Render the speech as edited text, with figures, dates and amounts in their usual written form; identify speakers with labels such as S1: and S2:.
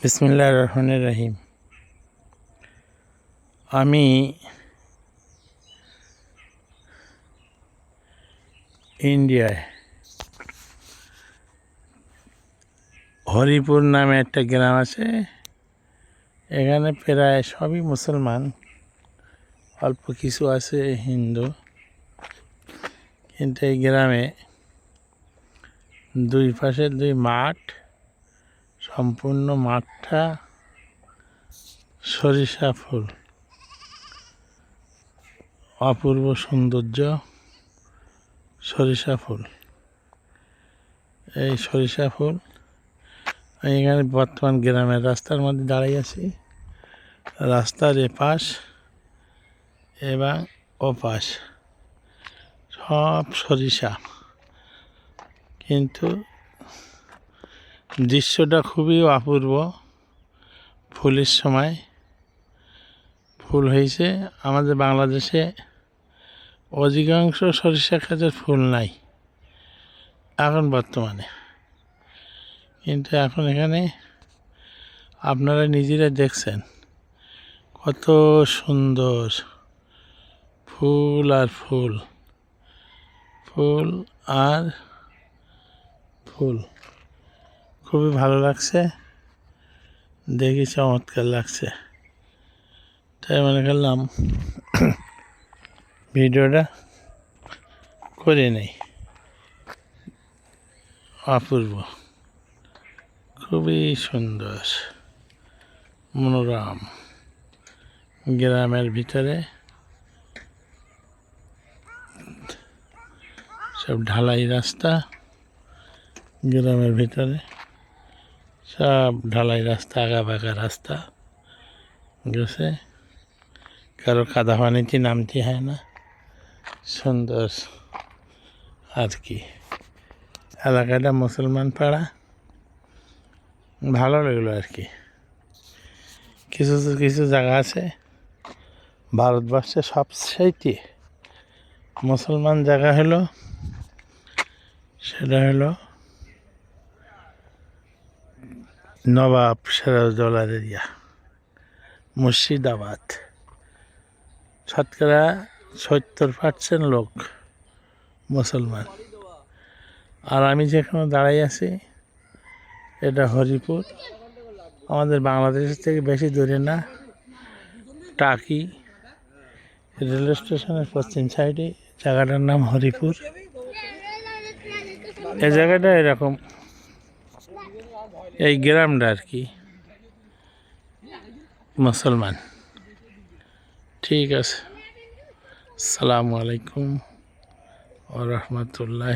S1: বিসমিল্লাহির রহমানির রহিম। আমি ইন্ডিয়ায় হরিপুর নামে একটা গ্রাম আছে। এখানে প্রায় সবই মুসলমান, অল্প কিছু আছে হিন্দু। কিন্তু এই গ্রামে দুই পাশে দুই মাঠ, সম্পূর্ণ মাঠটা সরিষা ফুল, অপূর্ব সৌন্দর্য সরিষা ফুল। এই সরিষা ফুল আমি এখানে বর্তমান গ্রামের রাস্তার মধ্যে দাঁড়িয়ে আছি। রাস্তার এপাশ এবং ওপাশ সব সরিষা, কিন্তু দৃশ্যটা খুবই অপূর্ব। ফুলের সময় ফুল হয়েছে। আমাদের বাংলাদেশে অধিকাংশ সরিষা ক্ষেতের ফুল নাই এখন বর্তমানে, কিন্তু এখন এখানে আপনারা নিজেরা দেখছেন কত সুন্দর ফুল আর ফুল, ফুল আর ফুল। খুবই ভালো লাগছে, দেখি চমৎকার লাগছে, তাই মনে করলাম ভিডিওটা করে নেই। অপূর্ব, খুবই সুন্দর মনোরম গ্রামের ভিতরে সব ঢালাই রাস্তা। গ্রামের ভিতরে সব ঢালাই রাস্তা, আঁকা বাঁকা রাস্তা গেছে, কারো কাদা পানিতে নামতে হয় না। সুন্দর আর কি, এলাকাটা মুসলমান পাড়া, ভালো লাগলো আর কি। কিছু কিছু জায়গা আছে ভারতবর্ষে সবচাইতে মুসলমান জায়গা হলো, সেটা হলো নবাব সিরাজউদ্দৌলার এরিয়া, মুর্শিদাবাদ। শতকরা 70% লোক মুসলমান। আর আমি যেখানে দাঁড়াই আছি এটা হরিপুর, আমাদের বাংলাদেশের থেকে বেশি দূরে না। টাকি রেল স্টেশনের পশ্চিম সাইডে জায়গাটার নাম হরিপুর। এই জায়গাটা এরকম, এই গ্রামটা আর কি মুসলমান। ঠিক আছে, আসসালামু আলাইকুম ওয়া রাহমাতুল্লাহ।